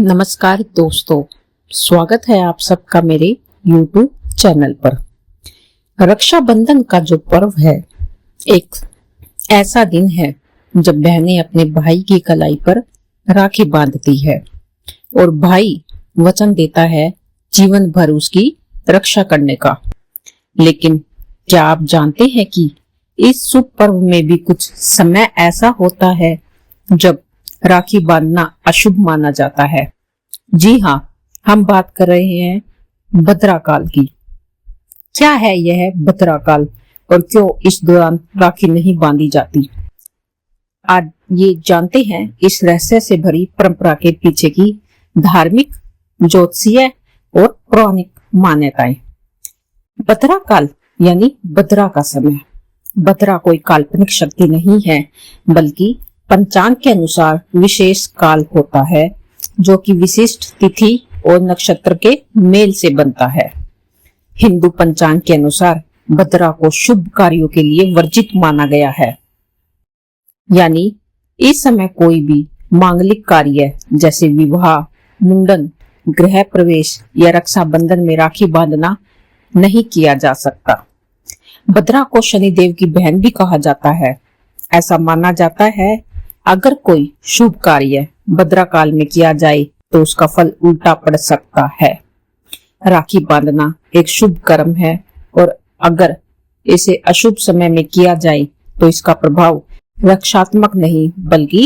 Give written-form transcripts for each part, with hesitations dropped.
नमस्कार दोस्तों, स्वागत है आप सबका मेरे YouTube चैनल पर। रक्षाबंधन का जो पर्व है, एक ऐसा दिन है जब बहनें अपने भाई की कलाई पर राखी बांधती है और भाई वचन देता है जीवन भर उसकी रक्षा करने का। लेकिन क्या आप जानते हैं कि इस शुभ पर्व में भी कुछ समय ऐसा होता है जब राखी बांधना अशुभ माना जाता है। जी हाँ, हम बात कर रहे हैं भद्रा काल की। क्या है यह भद्रा काल और क्यों इस दौरान राखी नहीं बांधी जाती? आज ये जानते हैं इस रहस्य से भरी परंपरा के पीछे की धार्मिक, ज्योतिषीय और पौराणिक मान्यताएं। भद्रा काल यानी भद्रा का समय। भद्रा कोई काल्पनिक शक्ति नहीं है, बल्कि पंचांग के अनुसार विशेष काल होता है जो कि विशिष्ट तिथि और नक्षत्र के मेल से बनता है। हिंदू पंचांग के अनुसार भद्रा को शुभ कार्यों के लिए वर्जित माना गया है, यानी इस समय कोई भी मांगलिक कार्य जैसे विवाह, मुंडन, गृह प्रवेश या रक्षाबंधन में राखी बांधना नहीं किया जा सकता। भद्रा को शनिदेव की बहन भी कहा जाता है। ऐसा माना जाता है अगर कोई शुभ कार्य भद्रा काल में किया जाए तो उसका फल उल्टा पड़ सकता है। राखी बांधना एक शुभ कर्म है और अगर इसे अशुभ समय में किया जाए तो इसका प्रभाव रक्षात्मक नहीं बल्कि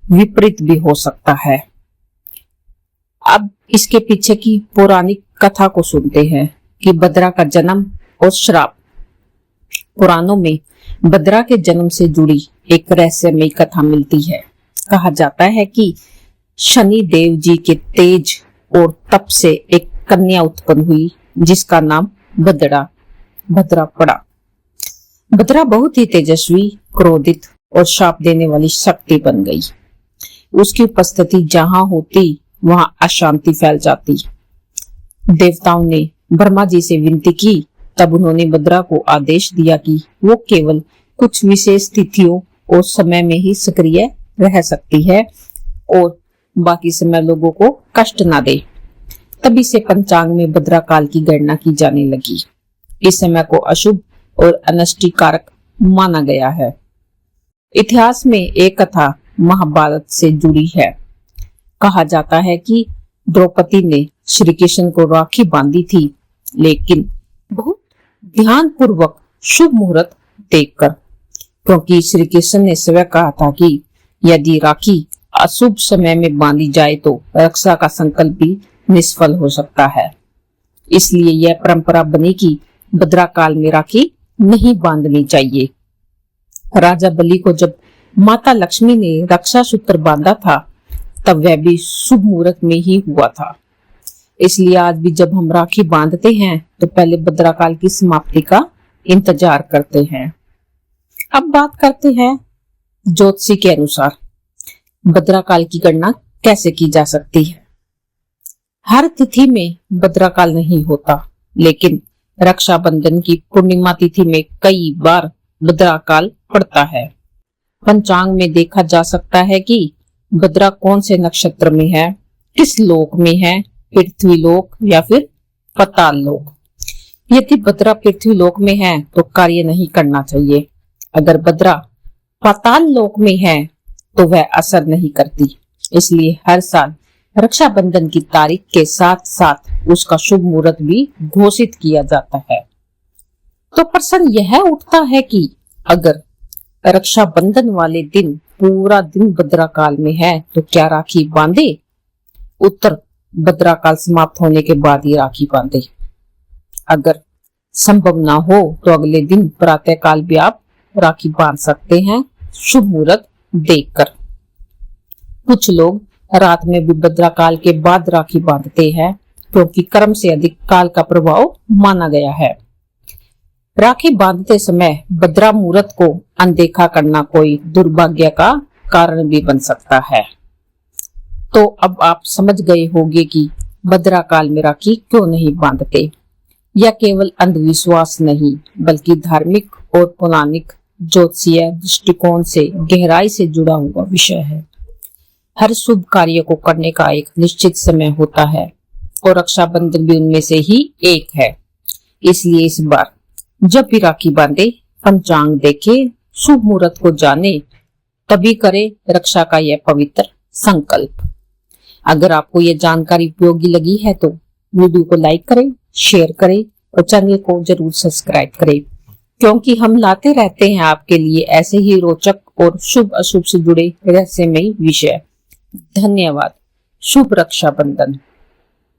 विपरीत भी हो सकता है। अब इसके पीछे की पौराणिक कथा को सुनते हैं कि भद्रा का जन्म और श्राप। पुराणों में भद्रा के जन्म से जुड़ी एक रहस्यमयी कथा मिलती है। कहा जाता है कि शनि देव जी के तेज और तप से एक कन्या उत्पन्न हुई जिसका नाम भद्रा पड़ा। भद्रा बहुत ही तेजस्वी, क्रोधित और शाप देने वाली शक्ति बन गई। उसकी उपस्थिति जहां होती वहां अशांति फैल जाती। देवताओं ने ब्रह्मा जी से विनती की, तब उन्होंने भद्रा को आदेश दिया कि वो केवल कुछ विशेष तिथियों और समय में ही सक्रिय रह सकती है और बाकी समय लोगों को कष्ट ना दे। तभी से पंचांग में भद्रा काल की गणना की जाने लगी। इस समय को अशुभ और अनिष्टकारक माना गया है। इतिहास में एक कथा महाभारत से जुड़ी है। कहा जाता है कि द्रौपदी ने श्री कृष्ण को राखी बांधी थी, लेकिन बहुत ध्यान पूर्वक शुभ मुहूर्त देखकर, क्योंकि श्री कृष्ण ने स्वयं कहा था कि यदि राखी अशुभ समय में बांधी जाए तो रक्षा का संकल्प भी निष्फल हो सकता है। इसलिए यह परंपरा बनी कि भद्रा काल में राखी नहीं बांधनी चाहिए। राजा बलि को जब माता लक्ष्मी ने रक्षा सूत्र बांधा था, तब वह भी शुभ मुहूर्त में ही हुआ था। इसलिए आज भी जब हम राखी बांधते हैं तो पहले भद्रा काल की समाप्ति का इंतजार करते हैं। अब बात करते हैं ज्योतिषी के अनुसार भद्रा काल की गणना कैसे की जा सकती है। हर तिथि में भद्रा काल नहीं होता, लेकिन रक्षाबंधन की पूर्णिमा तिथि में कई बार भद्रा काल पड़ता है। पंचांग में देखा जा सकता है कि भद्रा कौन से नक्षत्र में है, किस लोक में है, पृथ्वी लोक या फिर पाताल लोक। यदि भद्रा पृथ्वी लोक में है तो कार्य नहीं करना चाहिए। अगर भद्रा पाताल लोक में है तो वह असर नहीं करती। इसलिए हर साल रक्षाबंधन की तारीख के साथ साथ उसका शुभ मुहूर्त भी घोषित किया जाता है। तो प्रश्न यह उठता है कि अगर रक्षाबंधन वाले दिन पूरा दिन भद्रा काल में है तो क्या राखी बांधे? उत्तर, भद्रा काल समाप्त होने के बाद ही राखी बांधे। अगर संभव ना हो तो अगले दिन प्रातः काल भी आप राखी बांध सकते हैं, शुभ मुहूर्त देखकर। कुछ लोग रात में भी भद्रा काल के बाद राखी बांधते हैं, क्योंकि कर्म से अधिक काल का प्रभाव माना गया है। राखी बांधते समय भद्रा मुहूर्त को अनदेखा करना कोई दुर्भाग्य का कारण भी बन सकता है। तो अब आप समझ गए होंगे कि भद्रा काल में राखी क्यों नहीं बांधते। यह केवल अंधविश्वास नहीं बल्कि धार्मिक और पौराणिक ज्योतिषीय दृष्टिकोण से गहराई से जुड़ा हुआ विषय है। हर शुभ कार्य को करने का एक निश्चित समय होता है और रक्षाबंधन भी उनमें से ही एक है। इसलिए इस बार जब भी राखी बांधे, पंचांग देखे, शुभ मुहूर्त को जाने, तभी करे रक्षा का यह पवित्र संकल्प। अगर आपको यह जानकारी उपयोगी लगी है तो वीडियो को लाइक करें, शेयर करें और चैनल को जरूर सब्सक्राइब करें, क्योंकि हम लाते रहते हैं आपके लिए ऐसे ही रोचक और शुभ अशुभ से जुड़े रहस्यमयी विषय। धन्यवाद। शुभ रक्षाबंधन।